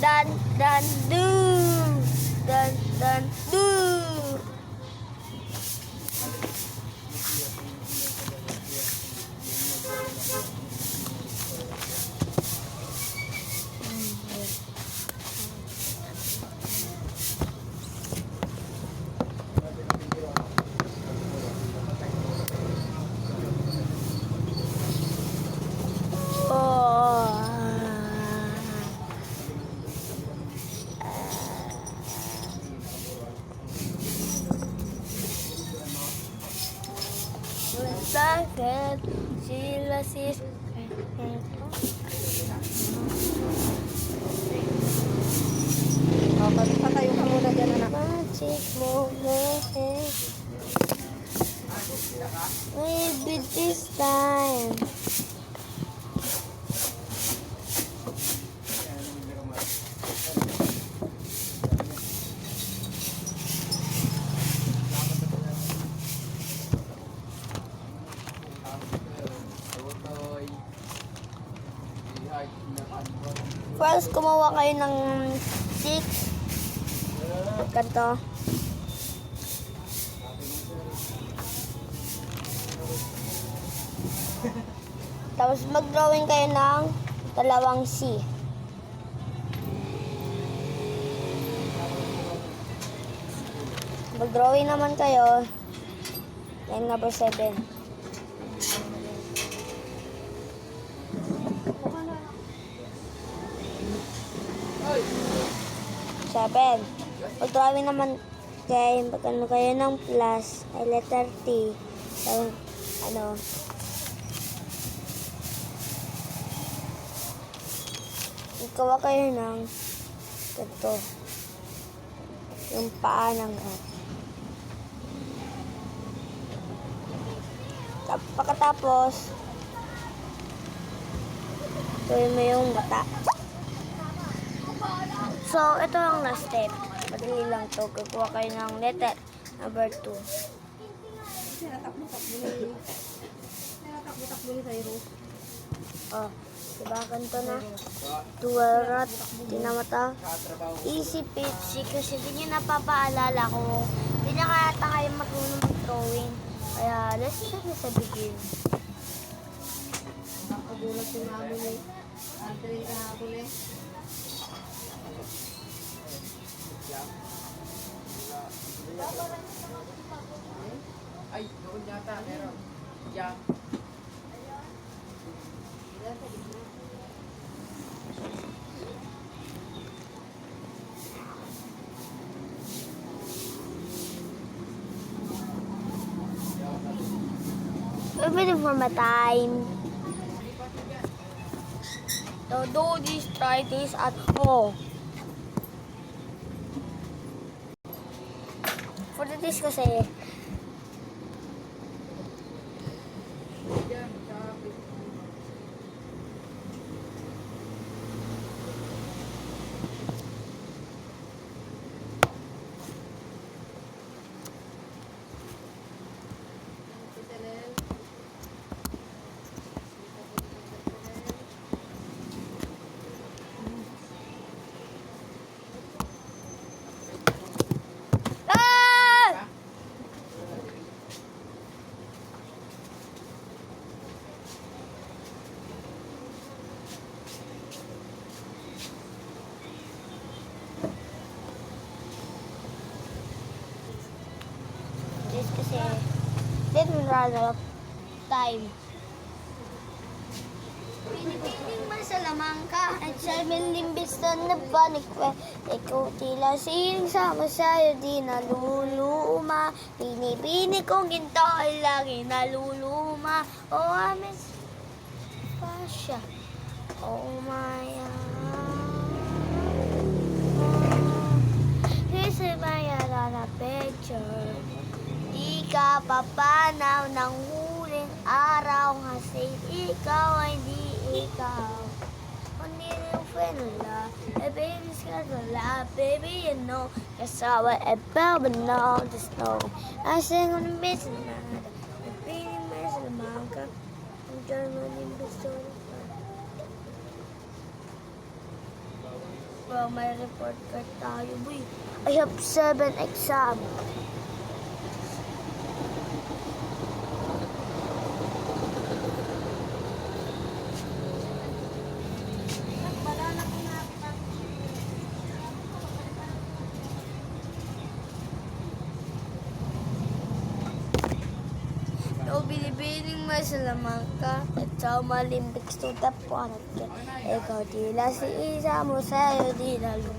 Dan, dan, do. Dan, dan, do. Bakit sila sis Patayo ka muna dyan, anak. magic moment. Maybe this time. First, gumawa kayo ng stick. Ganito. Tapos mag-drawing kayo ng dalawang C. Mag-drawing naman kayo ng number 7. Mag-drawing naman kayo, mag-ano kayo ng plus, ay letter T. Tapos, ano, ikawa kayo ng ganito. Yung paa ng rat. Pagkatapos, tuloy mo yung mata. So, ito ang last step. Madali lang to. Kukuha kayo ng letter number 2. Tinatakbo ni Cairo. Oh, diba ganito na? Dual rat, tinamata. Easy peasy kasi hindi nyo napapaalala kung hindi na kaya kayo marunong mag-drawing. Kaya, let's start na sa begin. Nakagulat si mami ni Andre kahapon eh. Ay, doon yata, meron. Yeah. We're waiting for my time. So, do this, try this at home. For the dish kasi, this kasi, didn't run out of time. Pinipiling masalamang ka at sa limbis na nabanikwe. Ikaw tila siling sama sa'yo di naluluma. Pinipini kong ginto ay lagi naluluma. Oh, amin pa siya. Oh my here's my other picture. Di ka papanaw ng huling araw kasi ikaw ay di ikaw. Only you feel love, baby's got a lot, baby you know. That's how I felt, but now just know. I sing on the mission, the feeling mission, manga. I'm German in the story. bro, may report card tayo, boy. I have 7 exam. No binibining masalamangka at sa umalimbik to the point ka. Ikaw tila si isa mo sa'yo di lalo.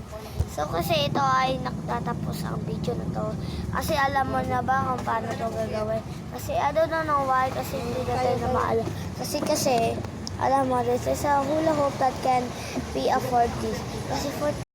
So kasi ito ay nagtatapos ang video na to. Kasi alam mo na ba kung paano to gagawin? Kasi I don't know why kasi hindi natin na maalam. Kasi alam mo, this is a hula hoop that can be afford this. Kasi for